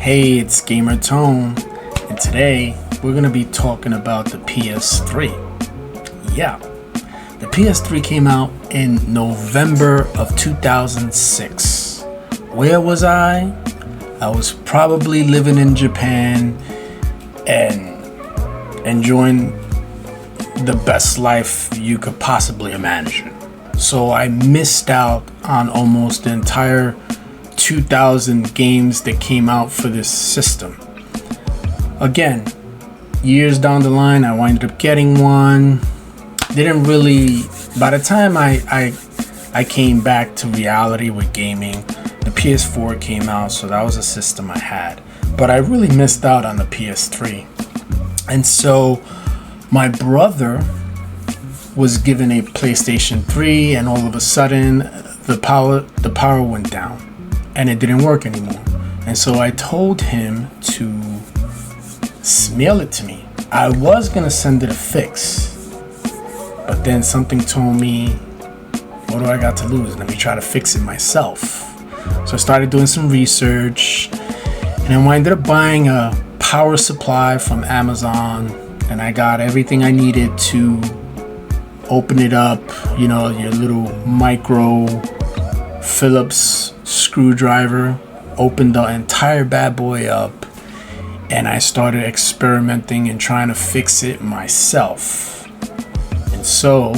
Hey, it's GAMERTONE, and today we're going to be talking about the PS3. Yeah, the PS3 came out in November of 2006. Where was I? I was probably living in Japan and enjoying the best life you could possibly imagine. So I missed out on almost the entire 2000 games that came out for this system. Again, years down the line, I wound up getting one. Didn't really, by the time I came back to reality with gaming, the PS4 came out, so that was a system I had. But I really missed out on the PS3. And so my brother was given a PlayStation 3, and all of a sudden the power went down and it didn't work anymore. And so I told him to mail it to me. I was gonna send it a fix, but then something told me, what do I got to lose? Let me try to fix it myself. So I started doing some research, and I ended up buying a power supply from Amazon, and I got everything I needed to open it up, you know, your little micro Phillips screwdriver, opened the entire bad boy up, and I started experimenting and trying to fix it myself. And so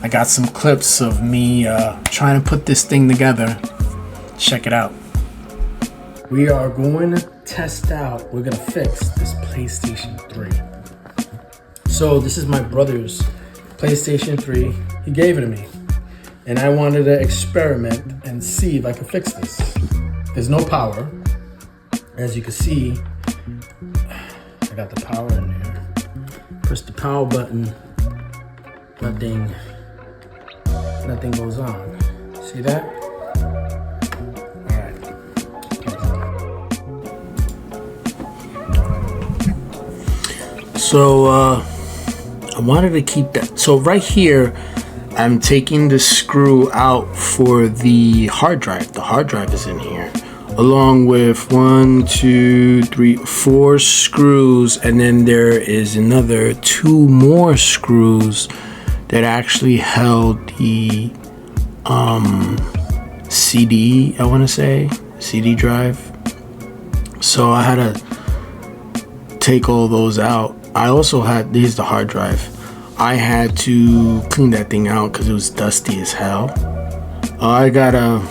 I got some clips of me trying to put this thing together. Check it out. We are going to test out, we're going to fix this PlayStation 3. So this is my brother's PlayStation 3. He gave it to me, and I wanted to experiment and see if I could fix this. There's no power. As you can see, I got the power in here. Press the power button. Nothing goes on. See that? Alright. So I wanted to keep that. So right here, I'm taking the screw out for the hard drive. The hard drive is in here, along with 1, 2, 3, 4 screws, and then there is another 2 more screws that actually held the CD, I want to say, CD drive. So I had to take all those out. I also had, here's the hard drive. I had to clean that thing out because it was dusty as hell. I got one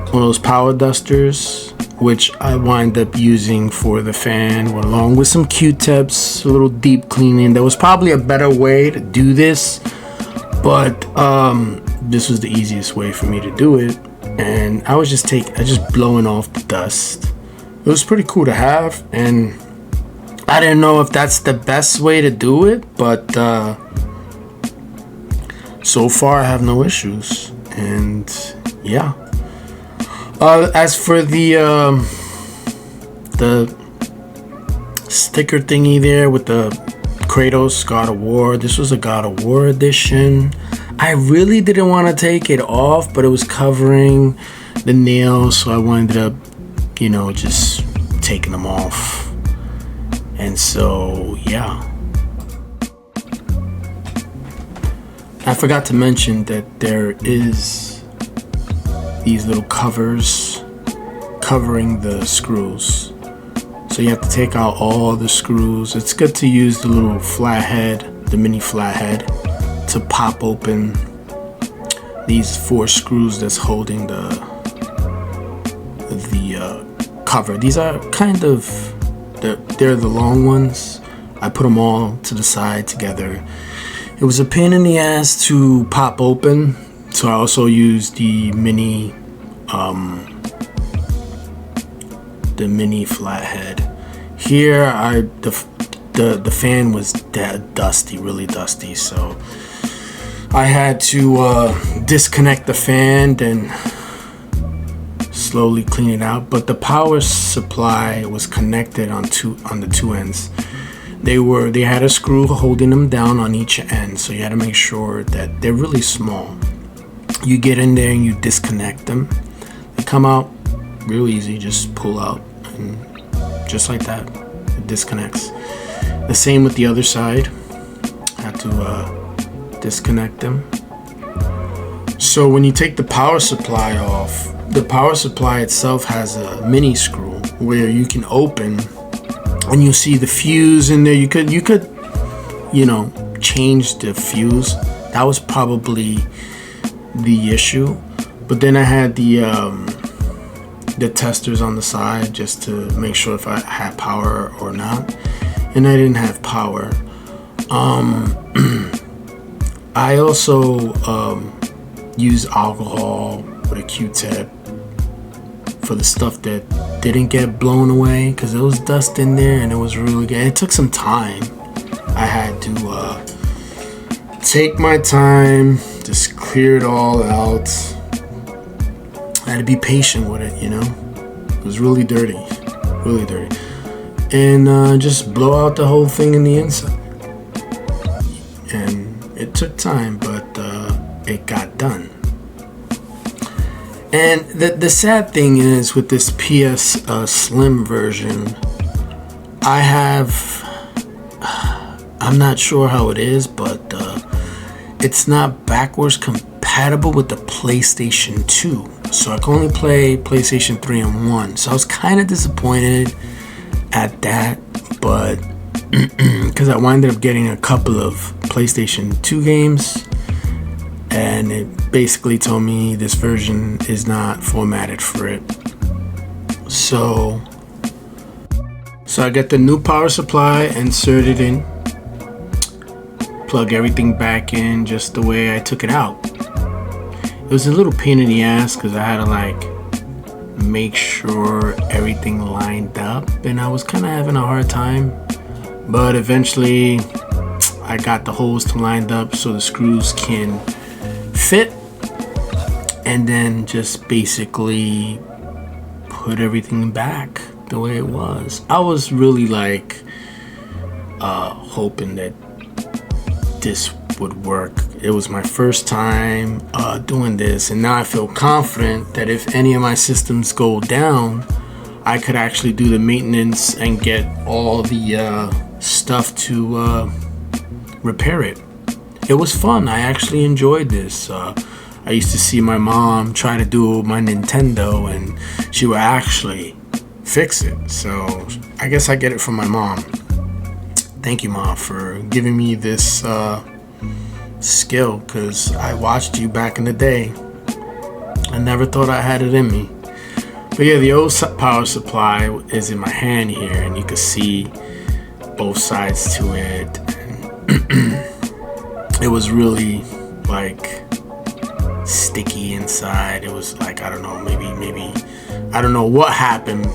of those power dusters, which I wind up using for the fan, along with some Q-tips, a little deep cleaning. There was probably a better way to do this, but this was the easiest way for me to do it. And I was just blowing off the dust. It was pretty cool to have, and I didn't know if that's the best way to do it, but so far I have no issues. And yeah. As for the sticker thingy there with the Kratos God of War, this was a God of War edition. I really didn't want to take it off, but it was covering the nails, so I ended up, you know, just taking them off. And so, yeah. I forgot to mention that there is these little covers covering the screws. So you have to take out all the screws. It's good to use the little flathead, the mini flathead, to pop open these 4 screws that's holding the cover. These are kind of, they're the long ones. I put them all to the side together. It was a pain in the ass to pop open, so I also used the mini flathead. Here, the fan was dusty, really dusty, so I had to disconnect the fan and slowly clean it out. But the power supply was connected on the 2 ends. They had a screw holding them down on each end, so you had to make sure that they're really small. You get in there and you disconnect them. They come out real easy, just pull out and just like that, it disconnects. The same with the other side. I had to disconnect them. So when you take the power supply off, the power supply itself has a mini screw where you can open, and you see the fuse in there. You could, you know, change the fuse. That was probably the issue. But then I had the testers on the side just to make sure if I had power or not, and I didn't have power. I also use alcohol with a Q-tip for the stuff that didn't get blown away, because there was dust in there and it was really good. It took some time. I had to take my time, just clear it all out. I had to be patient with it, you know. It was really dirty, and just blow out the whole thing in the inside. And it took time, but it got done. And the sad thing is, with this PS Slim version, I'm not sure how it is, but it's not backwards compatible with the PlayStation 2. So I can only play PlayStation 3 and 1. So I was kind of disappointed at that, but because I wound up getting a couple of PlayStation 2 games, and it basically told me this version is not formatted for it. So I get the new power supply, insert it in, plug everything back in just the way I took it out. It was a little pain in the ass because I had to like make sure everything lined up, and I was kind of having a hard time, but eventually I got the holes to lined up so the screws can fit, and then just basically put everything back the way it was. I was really like hoping that this would work. It was my first time doing this, and now I feel confident that if any of my systems go down, I could actually do the maintenance and get all the stuff to repair it. It was fun. I actually enjoyed this. I used to see my mom try to do my Nintendo, and she would actually fix it. So I guess I get it from my mom. Thank you, Mom, for giving me this skill, because I watched you back in the day. I never thought I had it in me. But yeah, the old power supply is in my hand here, and you can see both sides to it. It was really like sticky inside. It was like, I don't know, maybe I don't know what happened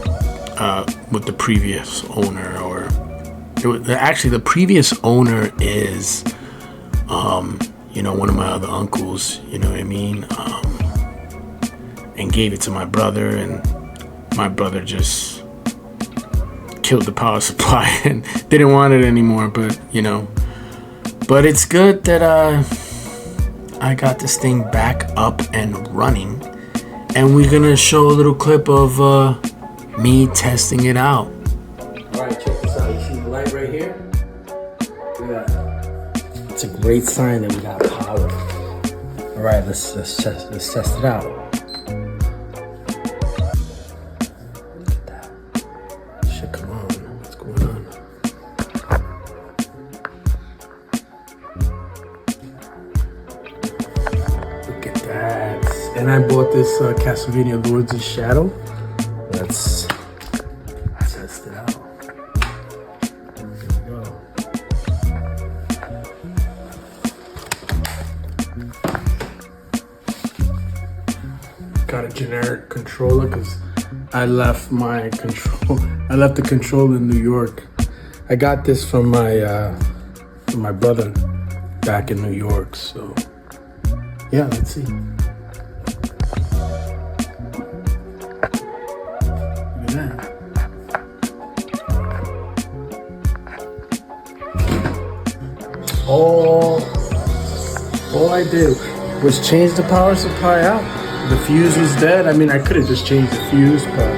with the previous owner, or it was, actually the previous owner is you know, one of my other uncles, you know what I mean, and gave it to my brother, and my brother just killed the power supply and didn't want it anymore. But you know, but it's good that I got this thing back up and running, and we're gonna show a little clip of me testing it out. All right, check this out. You see the light right here? Look at that. It's a great sign that we got power. All right, let's test it out. Look at that. Shit, come on. What's going on? Look at that. And I bought this Castlevania Lords of Shadow. Let's test it out. Here we go. Got a generic controller because I left the controller in New York. I got this from my brother back in New York. So yeah, let's see. All I did was change the power supply out. The fuse was dead. I mean, I could have just changed the fuse, but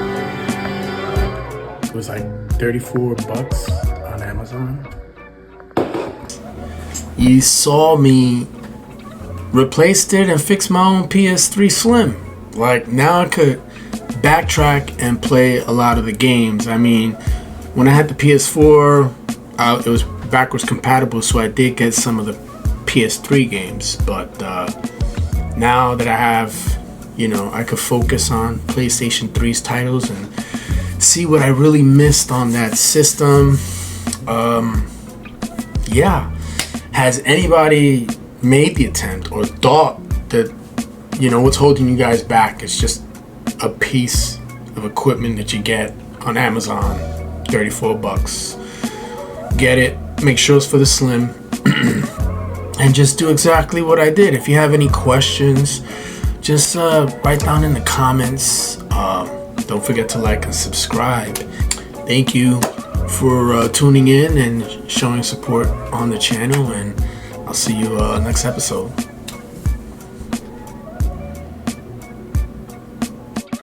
It was like 34 bucks on Amazon. You saw me replaced it and fixed my own PS3 Slim. Like, now I could backtrack and play a lot of the games. I mean, when I had the PS4, it was backwards compatible, so I did get some of the PS3 games. But now that I have, I could focus on PlayStation 3's titles and see what I really missed on that system. Yeah. Has anybody made the attempt or thought that, what's holding you guys back is just a piece of equipment that you get on Amazon, 34 bucks. Get it, make sure it's for the Slim, and just do exactly what I did. If you have any questions, just write down in the comments. Don't forget to like and subscribe. Thank you for tuning in and showing support on the channel, and I'll see you next episode.